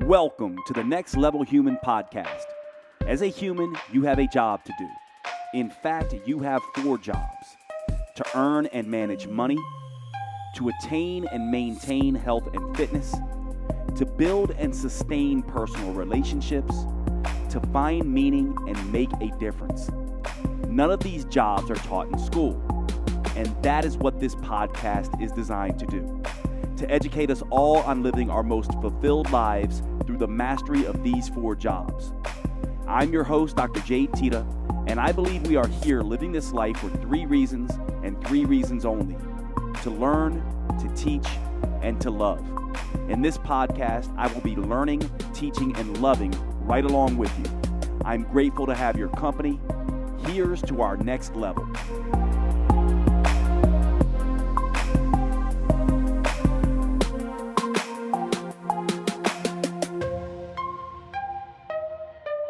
Welcome to the Next Level Human podcast. As a human, you have a job to do. In fact, you have 4 jobs: to earn and manage money, to attain and maintain health and fitness, to build and sustain personal relationships, to find meaning and make a difference. None of these jobs are taught in school, and that is what this podcast is designed to do: to educate us all on living our most fulfilled lives through the mastery of these 4 jobs. I'm your host, Dr. Jade, and I believe we are here living this life for 3 reasons and 3 reasons only: to learn, to teach, and to love. In this podcast, I will be learning, teaching, and loving right along with you. I'm grateful to have your company. Here's to our next level.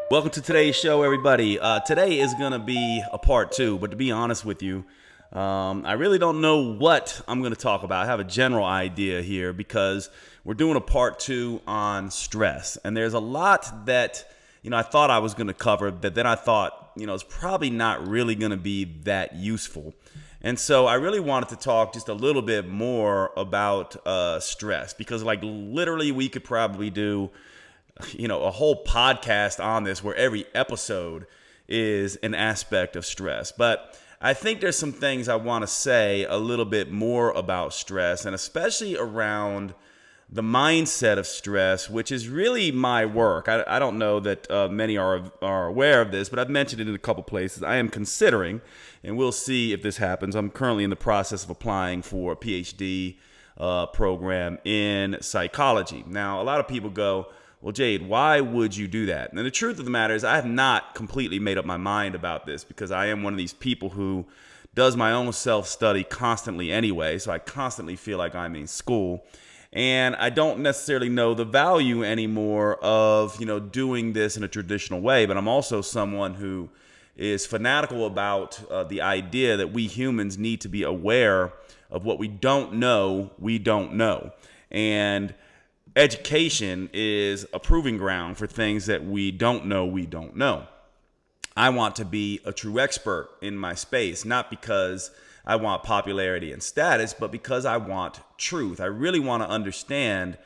Welcome to today's show, everybody. Today is going to be a part 2, but to be honest with you, I really don't know what I'm going to talk about. I have a general idea here because we're doing a part 2 on stress. And there's a lot that, I thought I was going to cover, but then I thought, it's probably not really going to be that useful. And so I really wanted to talk just a little bit more about stress because literally we could probably do a whole podcast on this where every episode is an aspect of stress. But I think there's some things I want to say a little bit more about stress, and especially around the mindset of stress, which is really my work. I don't know that many are aware of this, but I've mentioned it in a couple places. I am considering, and we'll see if this happens, I'm currently in the process of applying for a PhD program in psychology. Now, a lot of people go, well, Jade, why would you do that? And the truth of the matter is I have not completely made up my mind about this because I am one of these people who does my own self-study constantly anyway. So I constantly feel like I'm in school. And I don't necessarily know the value anymore of, doing this in a traditional way. But I'm also someone who is fanatical about the idea that we humans need to be aware of what we don't know, And education is a proving ground for things that we don't know. I want to be a true expert in my space, not because I want popularity and status, but because I want truth. I really want to understand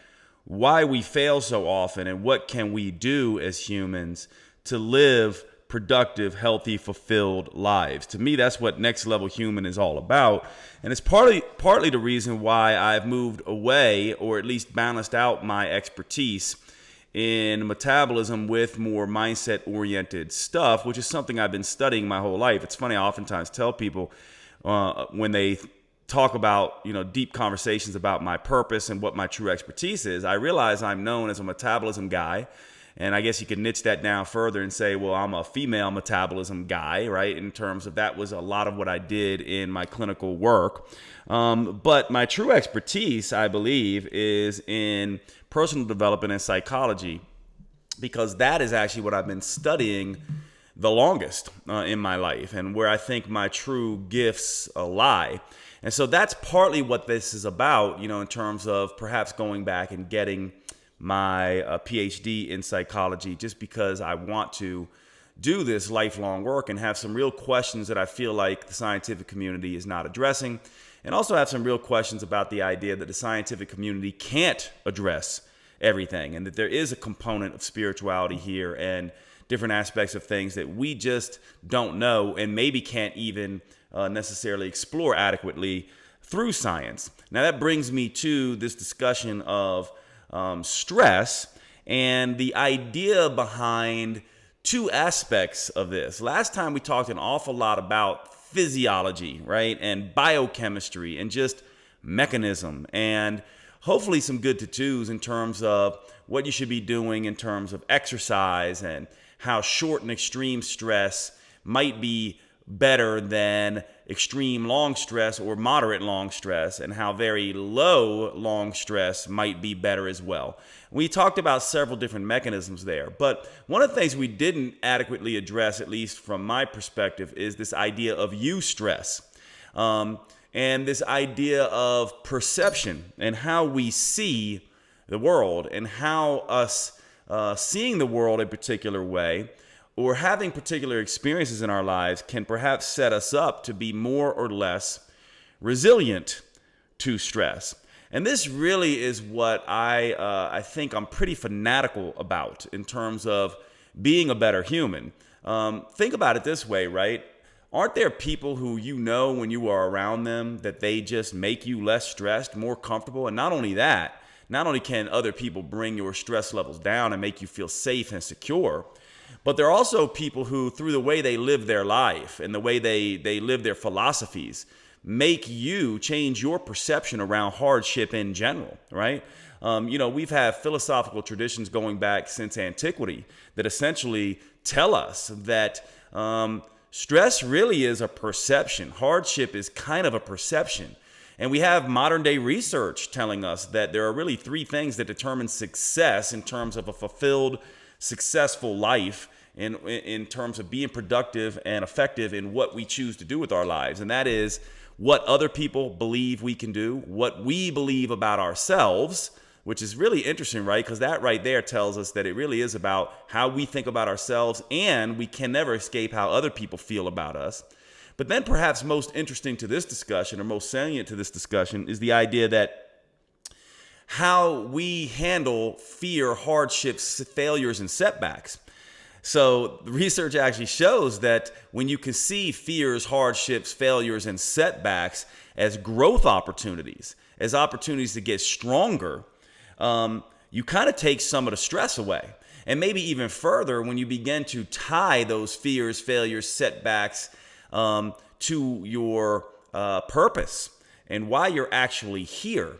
why we fail so often and what can we do as humans to live productive, healthy, fulfilled lives. To me, that's what Next Level Human is all about. And it's partly the reason why I've moved away, or at least balanced out my expertise in metabolism with more mindset-oriented stuff, which is something I've been studying my whole life. It's funny, I oftentimes tell people when they talk about, deep conversations about my purpose and what my true expertise is, I realize I'm known as a metabolism guy. And I guess you could niche that down further and say, well, I'm a female metabolism guy, right? In terms of that was a lot of what I did in my clinical work. But my true expertise, I believe, is in personal development and psychology, because that is actually what I've been studying the longest in my life and where I think my true gifts lie. And so that's partly what this is about, in terms of perhaps going back and getting my PhD in psychology, just because I want to do this lifelong work and have some real questions that I feel like the scientific community is not addressing, and also have some real questions about the idea that the scientific community can't address everything, and that there is a component of spirituality here and different aspects of things that we just don't know and maybe can't even necessarily explore adequately through science. Now that brings me to this discussion of stress and the idea behind 2 aspects of this. Last time we talked an awful lot about physiology, right? And biochemistry and just mechanism, and hopefully some good to-dos in terms of what you should be doing in terms of exercise and how short and extreme stress might be better than extreme long stress or moderate long stress, and how very low long stress might be better as well. We talked about several different mechanisms there, but one of the things we didn't adequately address, at least from my perspective, is this idea of eustress, and this idea of perception and how we see the world, and how us seeing the world a particular way or having particular experiences in our lives can perhaps set us up to be more or less resilient to stress. And this really is what I think I'm pretty fanatical about in terms of being a better human. Think about it this way, right? Aren't there people who you know when you are around them that they just make you less stressed, more comfortable? And not only that, not only can other people bring your stress levels down and make you feel safe and secure, but there are also people who, through the way they live their life and the way they live their philosophies, make you change your perception around hardship in general, right? We've had philosophical traditions going back since antiquity that essentially tell us that stress really is a perception. Hardship is kind of a perception. And we have modern day research telling us that there are really three things that determine success in terms of a fulfilled, successful life, in terms of being productive and effective in what we choose to do with our lives. And that is what other people believe we can do, what we believe about ourselves, which is really interesting, right? Because that right there tells us that it really is about how we think about ourselves, and we can never escape how other people feel about us. But then perhaps most interesting to this discussion, or most salient to this discussion, is the idea that how we handle fear, hardships, failures, and setbacks. So the research actually shows that when you can see fears, hardships, failures, and setbacks as growth opportunities, as opportunities to get stronger, you kind of take some of the stress away. And maybe even further, when you begin to tie those fears, failures, setbacks to your purpose and why you're actually here.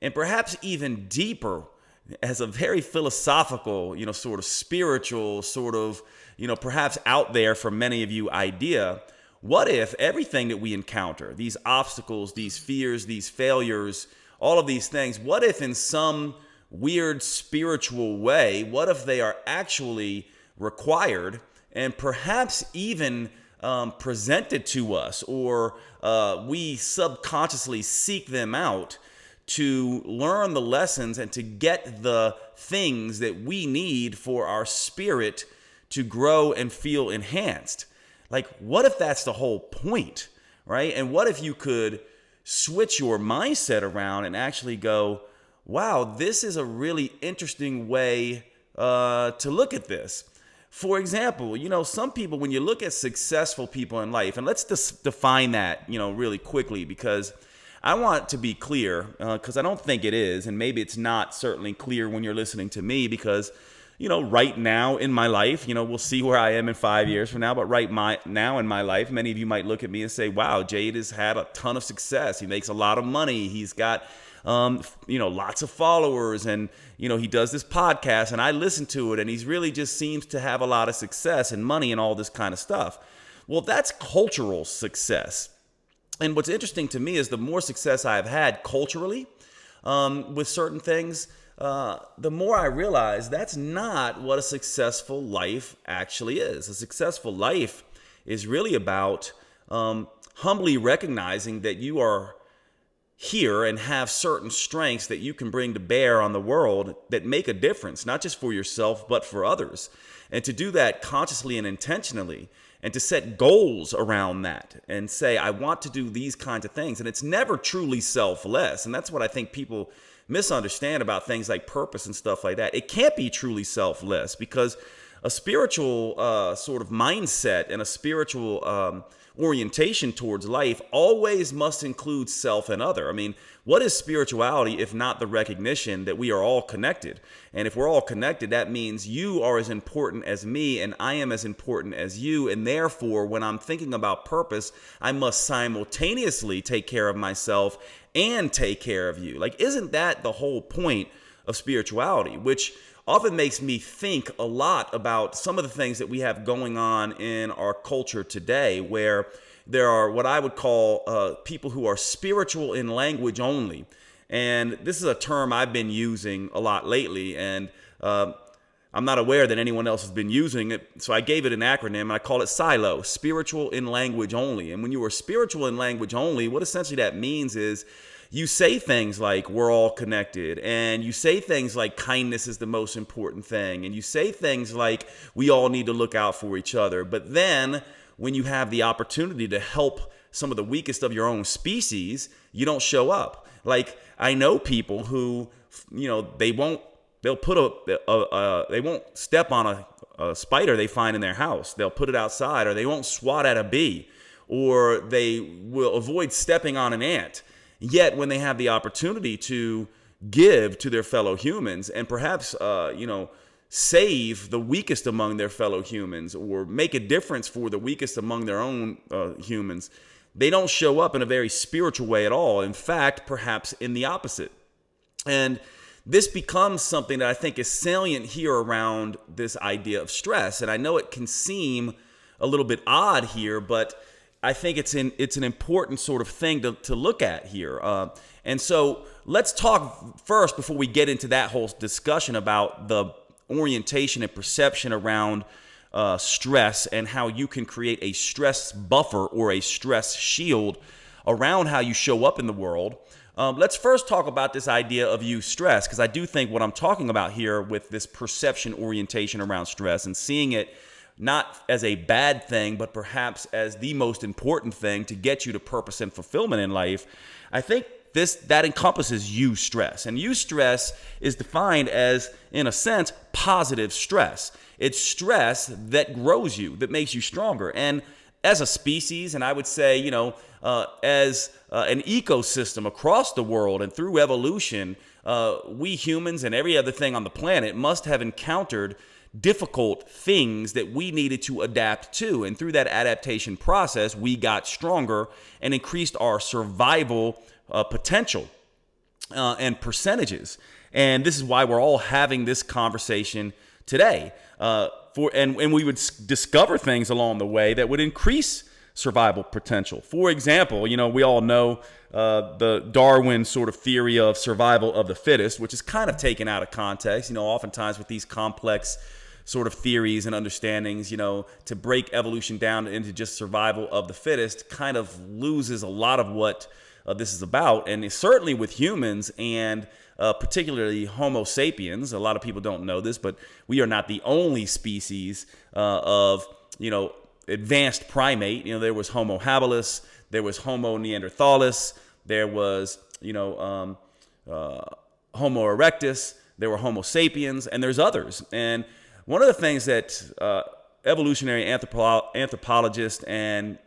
And perhaps even deeper, as a very philosophical, sort of spiritual, sort of, perhaps out there for many of you idea, what if everything that we encounter, these obstacles, these fears, these failures, all of these things, what if in some weird spiritual way, what if they are actually required and perhaps even presented to us, or we subconsciously seek them out to learn the lessons and to get the things that we need for our spirit to grow and feel enhanced. Like, what if that's the whole point, right? And what if you could switch your mindset around and actually go, wow, this is a really interesting way to look at this. For example, some people, when you look at successful people in life, and let's define that, really quickly, because I want to be clear, because I don't think it is, and maybe it's not certainly clear when you're listening to me, because, right now in my life, we'll see where I am in 5 years from now, but now in my life, many of you might look at me and say, wow, Jade has had a ton of success. He makes a lot of money. He's got, lots of followers, and, he does this podcast, and I listen to it, and he's really just seems to have a lot of success and money and all this kind of stuff. Well, that's cultural success. And what's interesting to me is the more success I've had culturally with certain things, the more I realize that's not what a successful life actually is. A successful life is really about humbly recognizing that you are here and have certain strengths that you can bring to bear on the world that make a difference, not just for yourself, but for others. And to do that consciously and intentionally, and to set goals around that and say, I want to do these kinds of things. And it's never truly selfless. And that's what I think people misunderstand about things like purpose and stuff like that. It can't be truly selfless, because a spiritual sort of mindset and a spiritual orientation towards life always must include self and other. I mean, what is spirituality if not the recognition that we are all connected? And if we're all connected, that means you are as important as me, and I am as important as you. And therefore, when I'm thinking about purpose, I must simultaneously take care of myself and take care of you. Like, isn't that the whole point of spirituality? Which often makes me think a lot about some of the things that we have going on in our culture today, where there are what I would call people who are spiritual in language only. And this is a term I've been using a lot lately, and I'm not aware that anyone else has been using it. So I gave it an acronym, and I call it SILO, spiritual in language only. And when you are spiritual in language only, what essentially that means is you say things like we're all connected, and you say things like kindness is the most important thing, and you say things like we all need to look out for each other. But then when you have the opportunity to help some of the weakest of your own species, you don't show up. Like, I know people who, they won't step on a spider they find in their house. They'll put it outside, or they won't swat at a bee, or they will avoid stepping on an ant. Yet when they have the opportunity to give to their fellow humans and perhaps, save the weakest among their fellow humans, or make a difference for the weakest among their own humans, they don't show up in a very spiritual way at all. In fact, perhaps in the opposite. And this becomes something that I think is salient here around this idea of stress. And I know it can seem a little bit odd here, but I think it's an important sort of thing to look at here. And so let's talk first, before we get into that whole discussion, about the orientation and perception around stress, and how you can create a stress buffer or a stress shield around how you show up in the world. Let's first talk about this idea of stress, because I do think what I'm talking about here with this perception orientation around stress, and seeing it not as a bad thing, but perhaps as the most important thing to get you to purpose and fulfillment in life, I think that encompasses eustress. And eustress is defined as, in a sense, positive stress. It's stress that grows you, that makes you stronger. And as a species, and I would say, as an ecosystem across the world and through evolution, we humans and every other thing on the planet must have encountered difficult things that we needed to adapt to. And through that adaptation process, we got stronger and increased our survival potential and percentages. And this is why we're all having this conversation today. And we would discover things along the way that would increase survival potential. For example, we all know the Darwin sort of theory of survival of the fittest, which is kind of taken out of context. Oftentimes with these complex sort of theories and understandings, to break evolution down into just survival of the fittest kind of loses a lot of what this is about. And it's certainly with humans, and particularly Homo sapiens. A lot of people don't know this, but we are not the only species of, advanced primate. There was Homo habilis, there was Homo neanderthalis, there was, Homo erectus, there were Homo sapiens, and there's others. And one of the things that evolutionary anthropologists and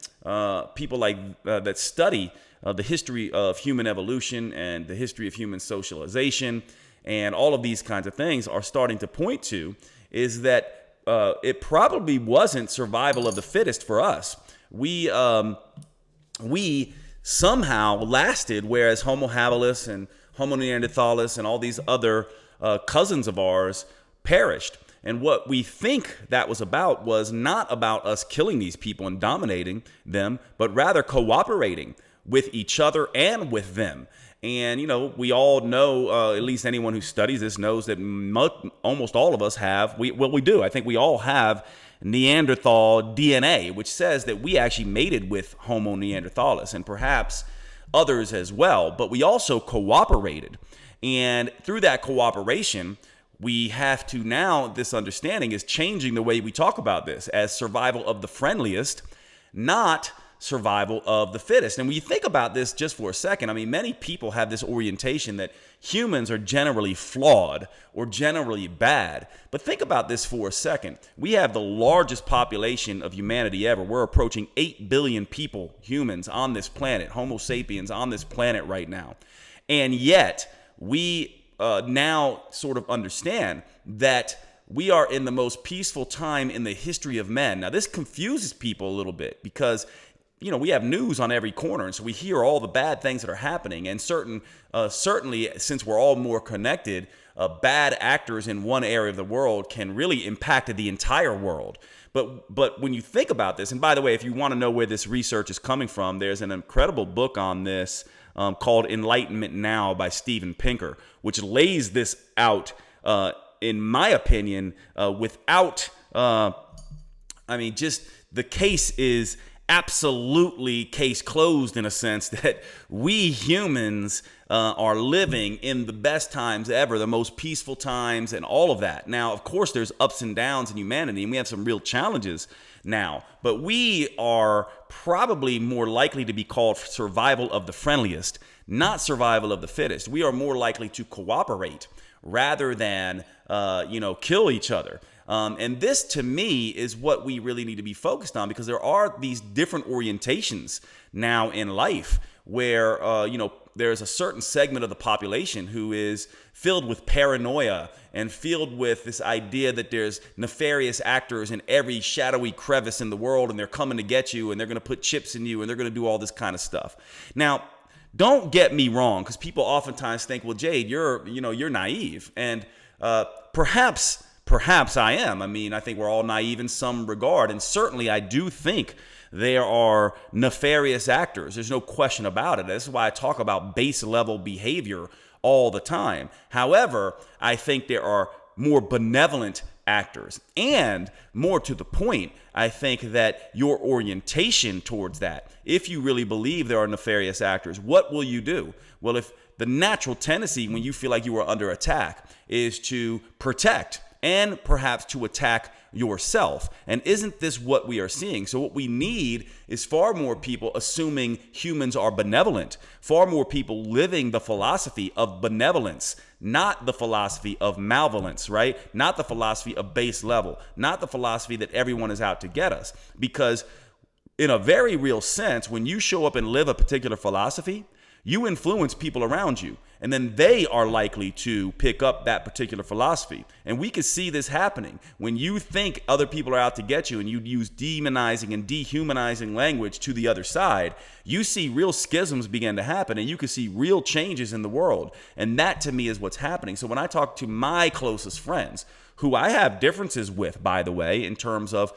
people like that study the history of human evolution and the history of human socialization and all of these kinds of things are starting to point to is that it probably wasn't survival of the fittest for us. We somehow lasted, whereas Homo habilis and Homo neanderthalis and all these other cousins of ours perished. And what we think that was about was not about us killing these people and dominating them, but rather cooperating with each other and with them. And, we all know, at least anyone who studies this knows that almost all of us have, we do. I think we all have Neanderthal DNA, which says that we actually mated with Homo neanderthalis and perhaps others as well. But we also cooperated. And through that cooperation, we have to now, this understanding is changing the way we talk about this as survival of the friendliest, not survival of the fittest. And when you think about this just for a second, many people have this orientation that humans are generally flawed or generally bad. But think about this for a second. We have the largest population of humanity ever. We're approaching 8 billion people, humans on this planet, Homo sapiens on this planet right now. And yet we now sort of understand that we are in the most peaceful time in the history of men. Now, this confuses people a little bit because we have news on every corner, and so we hear all the bad things that are happening. And certainly, since we're all more connected, bad actors in one area of the world can really impact the entire world. But when you think about this, and by the way, if you want to know where this research is coming from, there's an incredible book on this called Enlightenment Now by Steven Pinker, which lays this out, in my opinion, without, just the case is absolutely case closed in a sense that we humans are living in the best times ever, the most peaceful times and all of that. Now, of course, there's ups and downs in humanity, and we have some real challenges now, but we are probably more likely to be called survival of the friendliest, not survival of the fittest. We are more likely to cooperate rather than, kill each other. And this, to me, is what we really need to be focused on, because there are these different orientations now in life where, there's a certain segment of the population who is filled with paranoia and filled with this idea that there's nefarious actors in every shadowy crevice in the world, and they're coming to get you, and they're going to put chips in you, and they're going to do all this kind of stuff. Now, don't get me wrong, because people oftentimes think, well, Jade, you're naive. And perhaps I am. I mean, I think we're all naive in some regard. And certainly I do think there are nefarious actors. There's no question about it. This is why I talk about base level behavior all the time. However, I think there are more benevolent actors. And more to the point, I think that your orientation towards that, if you really believe there are nefarious actors, what will you do? Well, if the natural tendency when you feel like you are under attack is to protect and perhaps to attack yourself. And isn't this what we are seeing? So what we need is far more people assuming humans are benevolent, far more people living the philosophy of benevolence, not the philosophy of malevolence, right? Not the philosophy of base level, not the philosophy that everyone is out to get us. Because in a very real sense, when you show up and live a particular philosophy, you influence people around you, and then they are likely to pick up that particular philosophy. And we can see this happening. When you think other people are out to get you and you use demonizing and dehumanizing language to the other side, you see real schisms begin to happen, and you can see real changes in the world. And that, to me, is what's happening. So when I talk to my closest friends, who I have differences with, by the way, in terms of,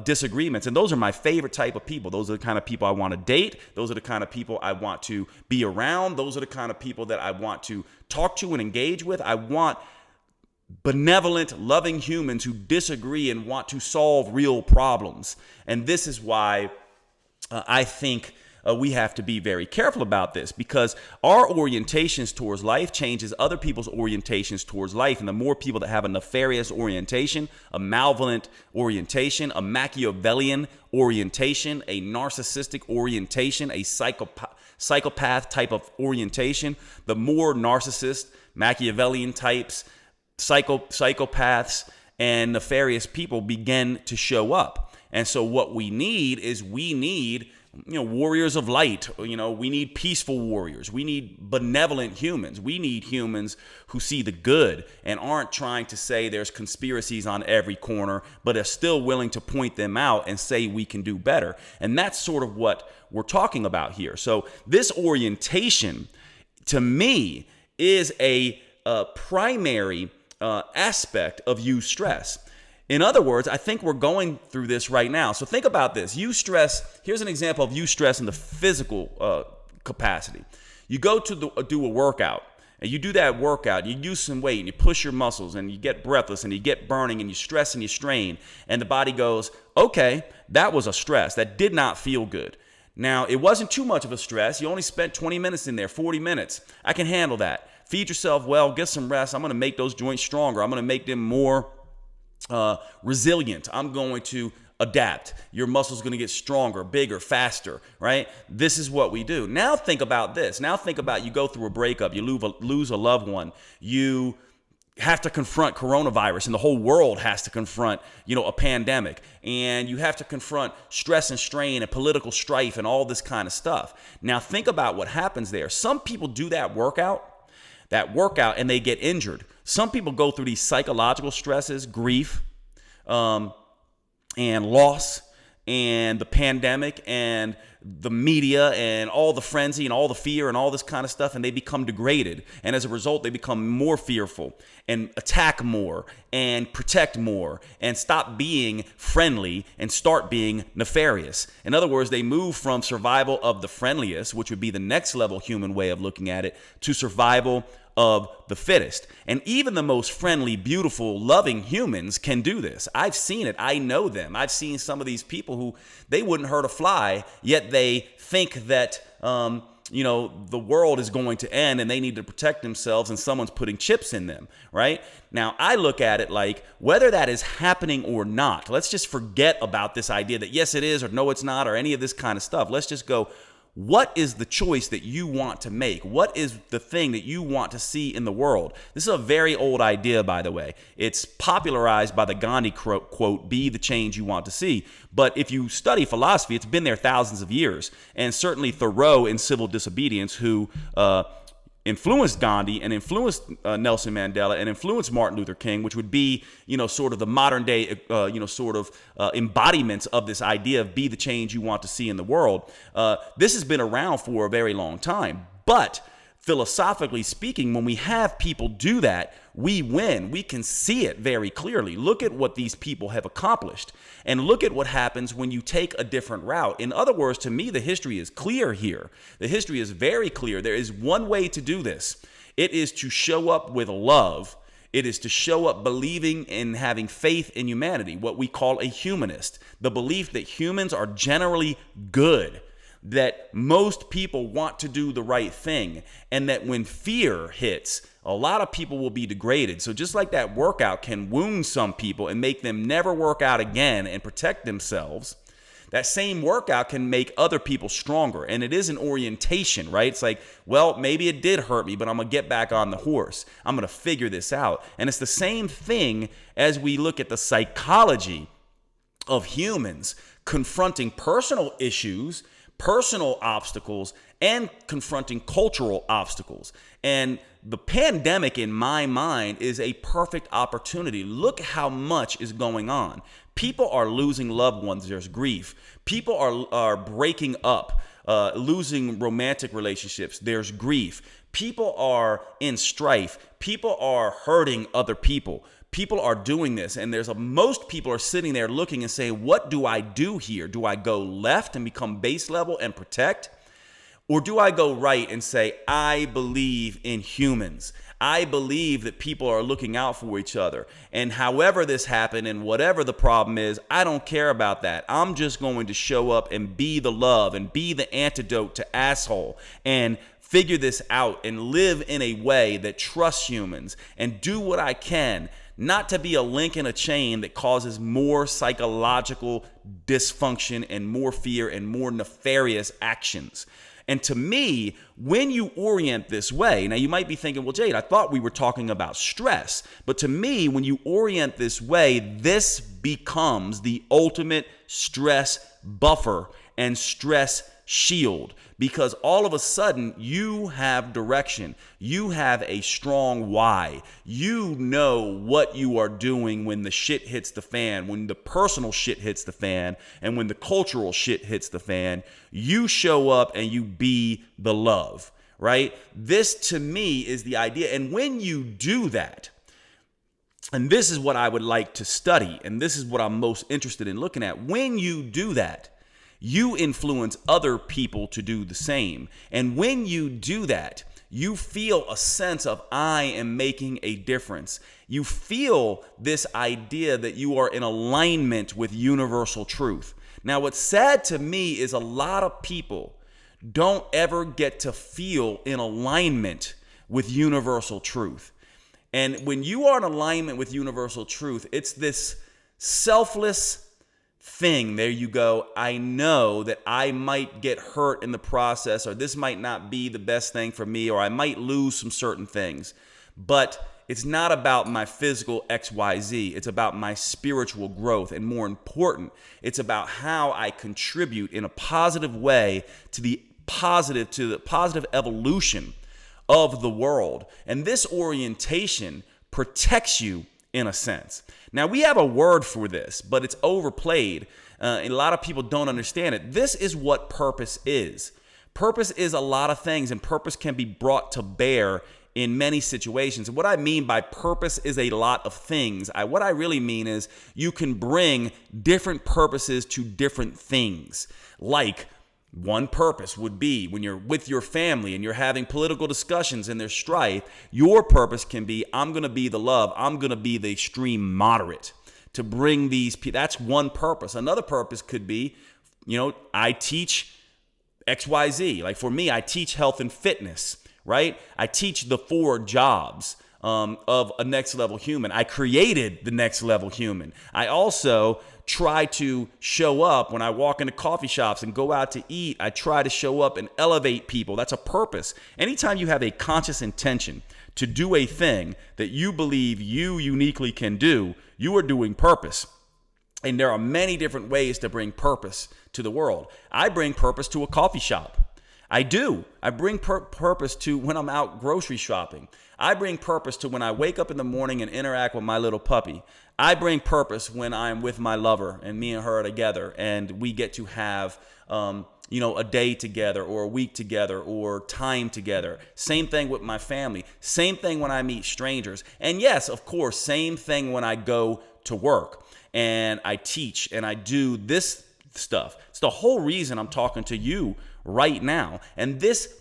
disagreements. And those are my favorite type of people. Those are the kind of people I want to date. Those are the kind of people I want to be around. Those are the kind of people that I want to talk to and engage with. I want benevolent, loving humans who disagree and want to solve real problems. And this is why I think we have to be very careful about this, because our orientations towards life changes other people's orientations towards life. And the more people that have a nefarious orientation, a malevolent orientation, a Machiavellian orientation, a narcissistic orientation, a psychopath type of orientation, the more narcissist, Machiavellian types, psychopaths, and nefarious people begin to show up. And so what we need is warriors of light. We need peaceful warriors. We need benevolent humans. We need humans who see the good and aren't trying to say there's conspiracies on every corner, but are still willing to point them out and say we can do better. And that's sort of what we're talking about here. So this orientation, to me, is a primary aspect of eustress. In other words, I think we're going through this right now. So think about this. Eustress, here's an example of eustress in the physical capacity. You go to do a workout, and you do that workout, you use some weight, and you push your muscles, and you get breathless, and you get burning, and you stress and you strain, and the body goes, okay, that was a stress. That did not feel good. Now, it wasn't too much of a stress. You only spent 20 minutes in there, 40 minutes. I can handle that. Feed yourself well, get some rest. I'm going to make those joints stronger. I'm going to make them more resilient. I'm going to adapt. Your muscle's going to get stronger, bigger, faster, right? This is what we do. Now think about this. Now think about, you go through a breakup, you lose a loved one, you have to confront coronavirus, and the whole world has to confront, a pandemic, and you have to confront stress and strain and political strife and all this kind of stuff. Now think about what happens there. Some people do that workout, and they get injured. Some people go through these psychological stresses, grief, and loss, and the pandemic, and the media, and all the frenzy, and all the fear, and all this kind of stuff, and they become degraded. And as a result, they become more fearful, and attack more, and protect more, and stop being friendly, and start being nefarious. In other words, they move from survival of the friendliest, which would be the next level human way of looking at it, to survival of the fittest. And even the most friendly, beautiful, loving humans can do this. I've seen it. I know them. I've seen some of these people who they wouldn't hurt a fly, yet they think that, the world is going to end and they need to protect themselves and someone's putting chips in them, right? Now, I look at it like whether that is happening or not, let's just forget about this idea that yes, it is or no, it's not or any of this kind of stuff. Let's just go, what is the choice that you want to make? What is the thing that you want to see in the world? This is a very old idea, by the way. It's popularized by the Gandhi quote, be the change you want to see. But if you study philosophy, it's been there thousands of years. And certainly Thoreau in Civil Disobedience, who influenced Gandhi and influenced Nelson Mandela and influenced Martin Luther King, which would be, sort of the modern day, embodiments of this idea of be the change you want to see in the world. This has been around for a very long time. But philosophically speaking, when we have people do that, we win. We can see it very clearly. Look at what these people have accomplished and look at what happens when you take a different route. In other words, to me, the history is clear here. The history is very clear. There is one way to do this. It is to show up with love. It is to show up believing in having faith in humanity, what we call a humanist, the belief that humans are generally good, that most people want to do the right thing, and that when fear hits, a lot of people will be degraded. So just like that workout can wound some people and make them never work out again and protect themselves, that same workout can make other people stronger. And it is an orientation, right? It's like, well, maybe it did hurt me, but I'm going to get back on the horse. I'm going to figure this out. And it's the same thing as we look at the psychology of humans confronting personal issues, personal obstacles, and confronting cultural obstacles. And the pandemic, in my mind, is a perfect opportunity. Look how much is going on. People are losing loved ones. There's grief. People are breaking up, losing romantic relationships. There's grief. People are in strife. People are hurting other people. People are doing this, and most people are sitting there looking and saying, what do I do here? Do I go left and become base level and protect? Or do I go right and say, I believe in humans. I believe that people are looking out for each other. And however this happened and whatever the problem is, I don't care about that. I'm just going to show up and be the love and be the antidote to asshole and figure this out and live in a way that trusts humans and do what I can, not to be a link in a chain that causes more psychological dysfunction and more fear and more nefarious actions. And to me, when you orient this way, now you might be thinking, well, Jade, I thought we were talking about stress. But to me, when you orient this way, this becomes the ultimate stress buffer and stress shield, because all of a sudden you have direction. You have a strong why. You know what you are doing when the shit hits the fan, when the personal shit hits the fan, and when the cultural shit hits the fan. You show up and you be the love, right? This to me is the idea. And when you do that, and this is what I would like to study, and this is what I'm most interested in looking at, when you do that, you influence other people to do the same. And when you do that, you feel a sense of I am making a difference. You feel this idea that you are in alignment with universal truth. Now, what's sad to me is a lot of people don't ever get to feel in alignment with universal truth. And when you are in alignment with universal truth, it's this selfless thing. There you go. I know that I might get hurt in the process, or this might not be the best thing for me, or I might lose some certain things. But it's not about my physical XYZ. It's about my spiritual growth. And more important, it's about how I contribute in a positive way to the positive evolution of the world. And this orientation protects you in a sense. Now, we have a word for this, but it's overplayed, and a lot of people don't understand it. This is what purpose is. Purpose is a lot of things, and purpose can be brought to bear in many situations. And what I mean by purpose is a lot of things. What I really mean is you can bring different purposes to different things. Like, One purpose would be when you're with your family and you're having political discussions and there's strife, your purpose can be, I'm going to be the love. I'm going to be the extreme moderate to bring these people. That's one purpose. Another purpose could be, I teach XYZ. Like for me, I teach health and fitness, right? I teach the 4 jobs of a next level human. I created the next level human. I also try to show up when I walk into coffee shops and go out to eat. I try to show up and elevate people. That's a purpose. Anytime you have a conscious intention to do a thing that you believe you uniquely can do, you are doing purpose. And there are many different ways to bring purpose to the world. I bring purpose to a coffee shop. I do. I bring purpose to when I'm out grocery shopping. I bring purpose to when I wake up in the morning and interact with my little puppy. I bring purpose when I'm with my lover and me and her are together and we get to have, a day together or a week together or time together. Same thing with my family. Same thing when I meet strangers. And yes, of course, same thing when I go to work and I teach and I do this stuff. It's the whole reason I'm talking to you right now. And this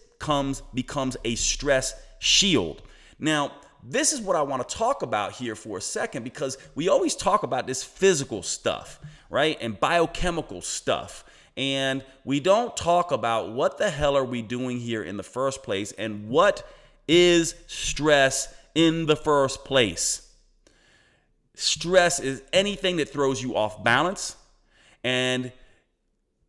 becomes a stress shield. Now, this is what I want to talk about here for a second, because we always talk about this physical stuff, right? And biochemical stuff. And we don't talk about what the hell are we doing here in the first place and what is stress in the first place. Stress is anything that throws you off balance, and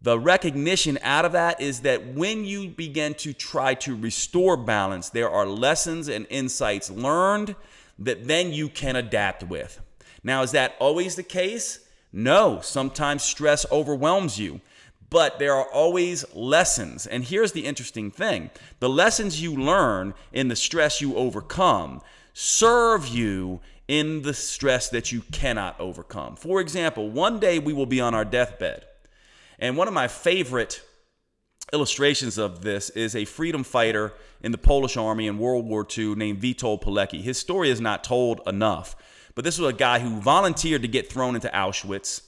the recognition out of that is that when you begin to try to restore balance, there are lessons and insights learned that then you can adapt with. Now, is that always the case? No, sometimes stress overwhelms you, but there are always lessons. And here's the interesting thing. The lessons you learn in the stress you overcome serve you in the stress that you cannot overcome. For example, one day we will be on our deathbed. And one of my favorite illustrations of this is a freedom fighter in the Polish army in World War II named Witold Pilecki. His story is not told enough, but this was a guy who volunteered to get thrown into Auschwitz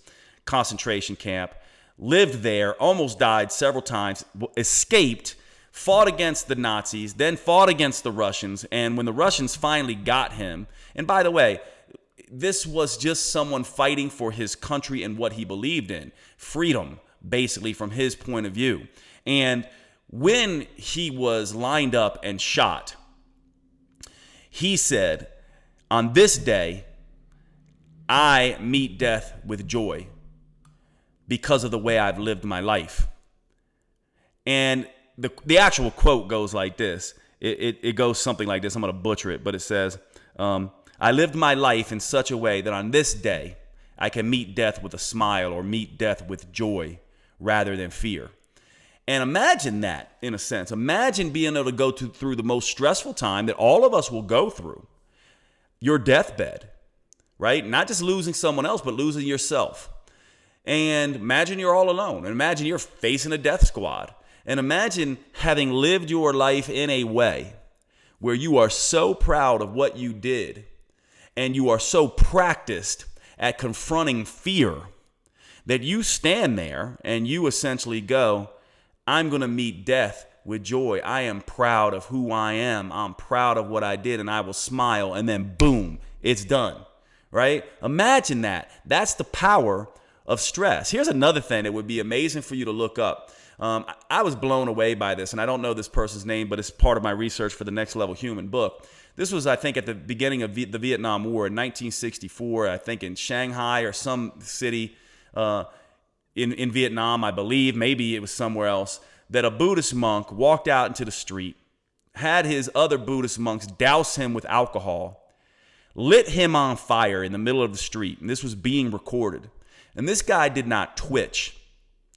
concentration camp, lived there, almost died several times, escaped, fought against the Nazis, then fought against the Russians, and when the Russians finally got him, and by the way, this was just someone fighting for his country and what he believed in, freedom, basically from his point of view. And when he was lined up and shot, he said, on this day, I meet death with joy because of the way I've lived my life. And the actual quote goes like this. It goes something like this. I'm going to butcher it, but it says, I lived my life in such a way that on this day, I can meet death with a smile or meet death with joy rather than fear. And imagine that, in a sense. Imagine being able to go through the most stressful time that all of us will go through, your deathbed, right? Not just losing someone else, but losing yourself. And imagine you're all alone. And imagine you're facing a death squad. And imagine having lived your life in a way where you are so proud of what you did and you are so practiced at confronting fear that you stand there and you essentially go, I'm going to meet death with joy. I am proud of who I am. I'm proud of what I did, and I will smile, and then boom, it's done, right? Imagine that. That's the power of stress. Here's another thing that would be amazing for you to look up. I was blown away by this, and I don't know this person's name, but it's part of my research for the Next Level Human book. This was, I think, at the beginning of the Vietnam War in 1964, I think in Shanghai or some city in Vietnam, I believe, maybe it was somewhere else, that a Buddhist monk walked out into the street, had his other Buddhist monks douse him with alcohol, lit him on fire in the middle of the street, and this was being recorded. And this guy did not twitch.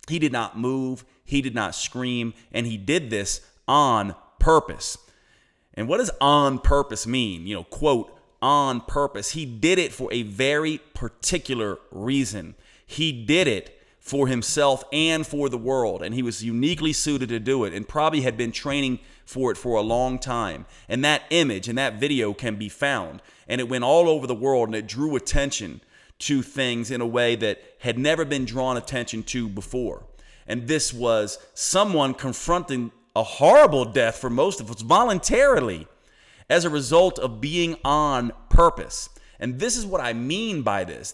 He did not move. He did not scream, and he did this on purpose. And what does on purpose mean? Quote, on purpose. He did it for a very particular reason. He did it for himself and for the world, and he was uniquely suited to do it and probably had been training for it for a long time. And that image and that video can be found, and it went all over the world, and it drew attention to things in a way that had never been drawn attention to before. And this was someone confronting a horrible death for most of us voluntarily as a result of being on purpose. And this is what I mean by this.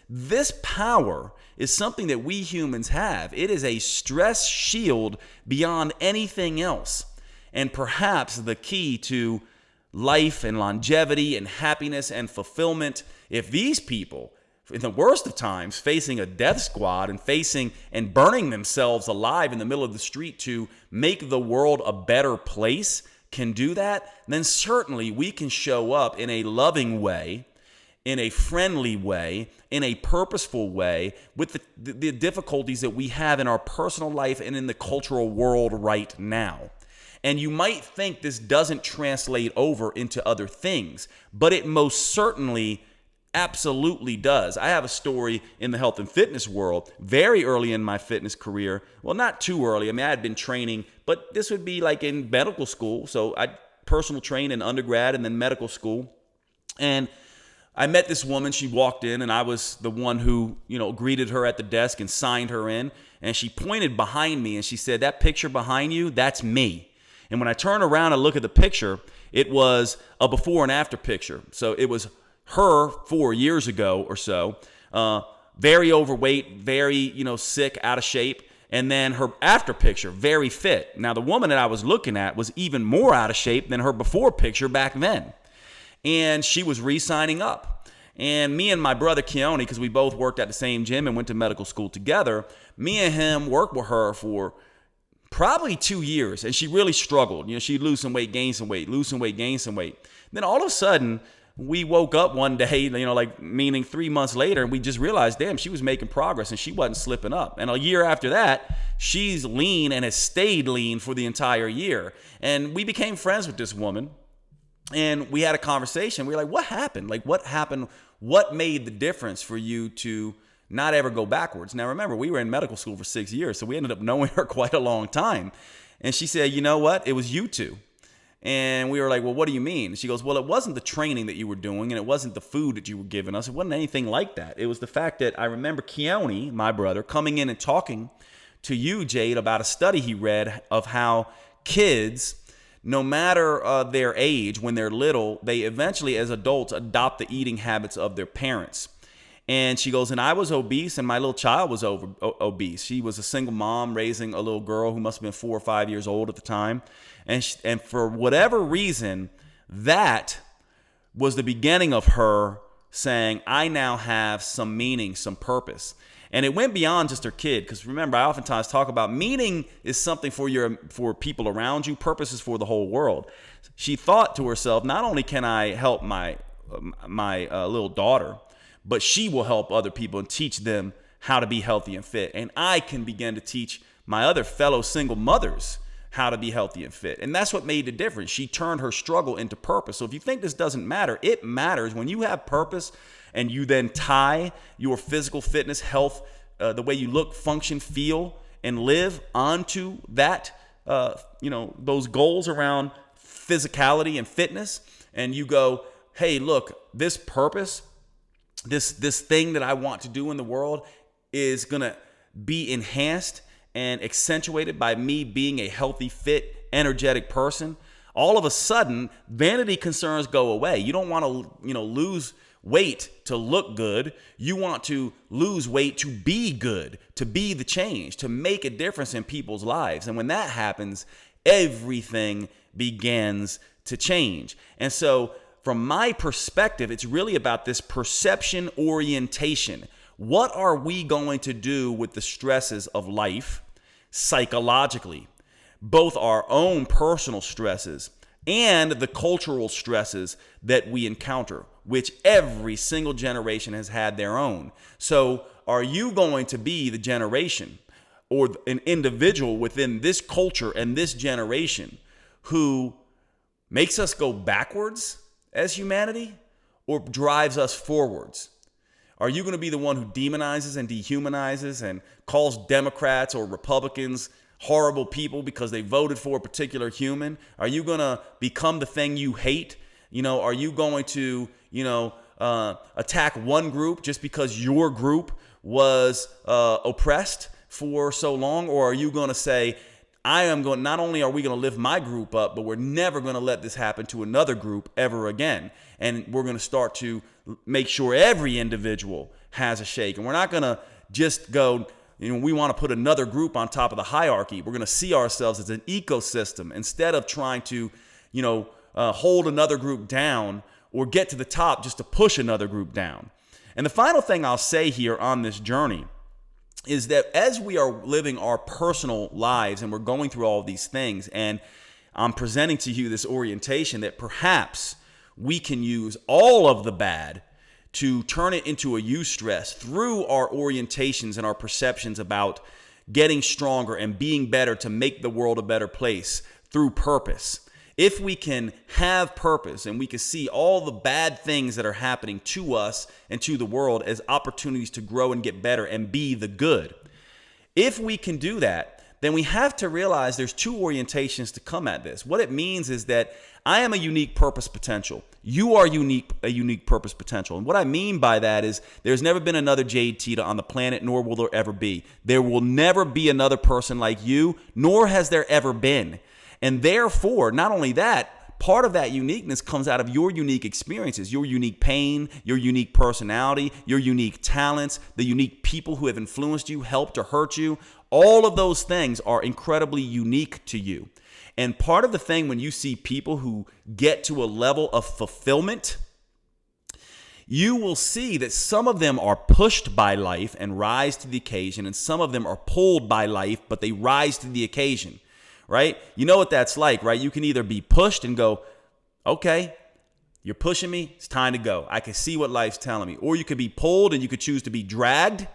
This power is something that we humans have. It is a stress shield beyond anything else. And perhaps the key to life and longevity and happiness and fulfillment, if these people, in the worst of times, facing a death squad and facing and burning themselves alive in the middle of the street to make the world a better place, can do that, then certainly we can show up in a loving way, in a friendly way, in a purposeful way, with the difficulties that we have in our personal life and in the cultural world right now. And you might think this doesn't translate over into other things, but it most certainly absolutely does. I have a story in the health and fitness world very early in my fitness career. Well, not too early. I mean, I had been training, but this would be like in medical school. So I personal trained in undergrad and then medical school. And I met this woman. She walked in and I was the one who, greeted her at the desk and signed her in. And she pointed behind me and she said, "That picture behind you, that's me." And when I turned around and look at the picture, it was a before and after picture. So it was her 4 years ago or so, very overweight, very, sick, out of shape. And then her after picture, very fit. Now, the woman that I was looking at was even more out of shape than her before picture back then. And she was re-signing up. And me and my brother Keone, because we both worked at the same gym and went to medical school together, me and him worked with her for probably 2 years. And she really struggled. She'd lose some weight, gain some weight, lose some weight, gain some weight. Then all of a sudden, we woke up one day, meaning 3 months later, and we just realized, damn, she was making progress and she wasn't slipping up. And a year after that, she's lean and has stayed lean for the entire year. And we became friends with this woman. And we had a conversation. We were like, what happened? What happened? What made the difference for you to not ever go backwards? Now, remember, we were in medical school for 6 years, so we ended up knowing her quite a long time. And she said, "You know what? It was you two." And we were like, "Well, what do you mean?" She goes, "Well, it wasn't the training that you were doing, and it wasn't the food that you were giving us. It wasn't anything like that. It was the fact that I remember Keone, my brother, coming in and talking to you, Jade, about a study he read of how kids, no matter their age, when they're little, they eventually, as adults, adopt the eating habits of their parents." And she goes, "And I was obese, and my little child was obese. She was a single mom raising a little girl who must have been 4 or 5 years old at the time. And for whatever reason, that was the beginning of her saying, I now have some meaning, some purpose." And it went beyond just her kid, because remember, I oftentimes talk about meaning is something for people around you. Purpose is for the whole world. She thought to herself, not only can I help my little daughter, but she will help other people and teach them how to be healthy and fit. And I can begin to teach my other fellow single mothers how to be healthy and fit. And that's what made the difference. She turned her struggle into purpose. So if you think this doesn't matter, it matters. When you have purpose and you then tie your physical fitness, health, the way you look, function, feel, and live onto that, those goals around physicality and fitness, and you go, hey, look, this purpose, this thing that I want to do in the world is going to be enhanced and accentuated by me being a healthy, fit, energetic person. All of a sudden, vanity concerns go away. You don't want to, lose weight to look good. You want to lose weight to be good, to be the change, to make a difference in people's lives. And when that happens, everything begins to change. And so from my perspective, it's really about this perception orientation. What are we going to do with the stresses of life psychologically? Both our own personal stresses and the cultural stresses that we encounter, which every single generation has had their own. So are you going to be the generation or an individual within this culture and this generation who makes us go backwards as humanity or drives us forwards? Are you going to be the one who demonizes and dehumanizes and calls Democrats or Republicans horrible people because they voted for a particular human? Are you going to become the thing you hate? Are you going to, attack one group just because your group was oppressed for so long? Or are you going to say, not only are we going to lift my group up, but we're never going to let this happen to another group ever again. And we're going to start to make sure every individual has a shake. And we're not going to just go, we want to put another group on top of the hierarchy. We're going to see ourselves as an ecosystem instead of trying to, hold another group down or get to the top just to push another group down. And the final thing I'll say here on this journey is that as we are living our personal lives and we're going through all of these things, and I'm presenting to you this orientation that perhaps we can use all of the bad to turn it into a eustress through our orientations and our perceptions about getting stronger and being better to make the world a better place through purpose. If we can have purpose and we can see all the bad things that are happening to us and to the world as opportunities to grow and get better and be the good. If we can do that, then we have to realize there's two orientations to come at this. What it means is that I am a unique purpose potential. You are a unique purpose potential. And what I mean by that is there's never been another Jade Tita on the planet, nor will there ever be. There will never be another person like you, nor has there ever been. And therefore, not only that, part of that uniqueness comes out of your unique experiences, your unique pain, your unique personality, your unique talents, the unique people who have influenced you, helped or hurt you. All of those things are incredibly unique to you. And part of the thing when you see people who get to a level of fulfillment, you will see that some of them are pushed by life and rise to the occasion, and some of them are pulled by life, but they rise to the occasion. Right? You know what that's like, right? You can either be pushed and go, okay, you're pushing me, it's time to go. I can see what life's telling me. Or you could be pulled and you could choose to be dragged,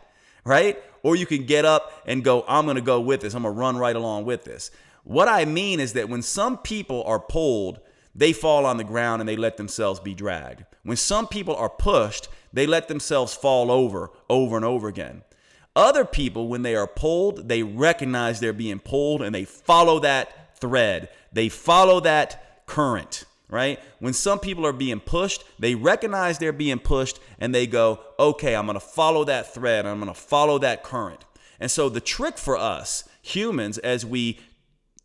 right? Or you can get up and go, I'm going to go with this. I'm going to run right along with this. What I mean is that when some people are pulled, they fall on the ground and they let themselves be dragged. When some people are pushed, they let themselves fall over and over again. Other people, when they are pulled, they recognize they're being pulled and they follow that thread. They follow that current, right? When some people are being pushed, they recognize they're being pushed and they go, okay, I'm going to follow that thread. I'm going to follow that current. And so the trick for us humans, as we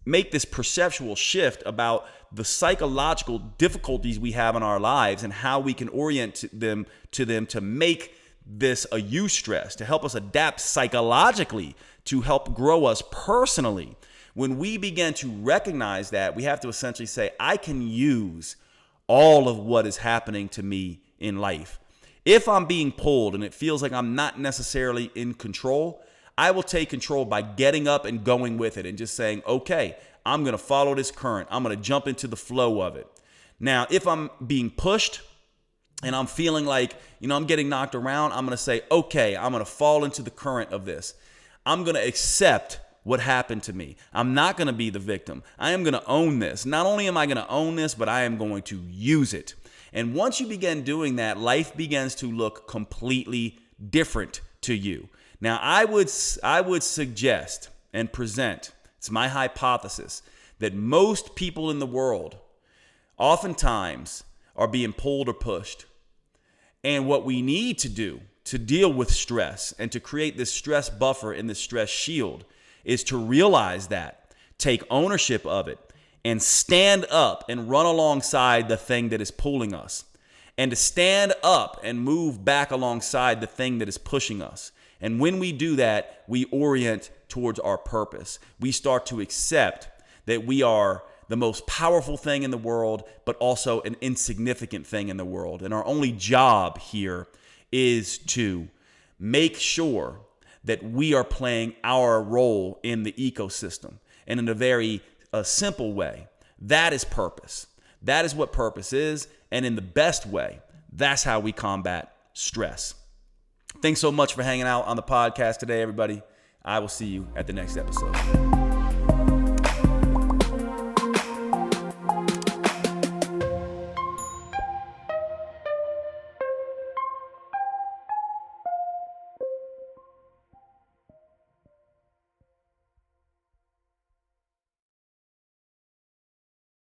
make this perceptual shift about the psychological difficulties we have in our lives and how we can orient them to make this a eustress, to help us adapt psychologically, to help grow us personally. When we begin to recognize that, we have to essentially say, I can use all of what is happening to me in life. If I'm being pulled and it feels like I'm not necessarily in control, I will take control by getting up and going with it and just saying, okay, I'm going to follow this current. I'm going to jump into the flow of it. Now, if I'm being pushed, and I'm feeling like, I'm getting knocked around, I'm going to say, okay, I'm going to fall into the current of this. I'm going to accept what happened to me. I'm not going to be the victim. I am going to own this. Not only am I going to own this, but I am going to use it. And once you begin doing that, life begins to look completely different to you. Now, I would suggest and present, it's my hypothesis, that most people in the world oftentimes are being pulled or pushed. And what we need to do to deal with stress and to create this stress buffer and this stress shield is to realize that, take ownership of it, and stand up and run alongside the thing that is pulling us. And to stand up and move back alongside the thing that is pushing us. And when we do that, we orient towards our purpose. We start to accept that we are the most powerful thing in the world, but also an insignificant thing in the world. And our only job here is to make sure that we are playing our role in the ecosystem. And in a very simple way, that is purpose. That is what purpose is. And in the best way, that's how we combat stress. Thanks so much for hanging out on the podcast today, everybody. I will see you at the next episode.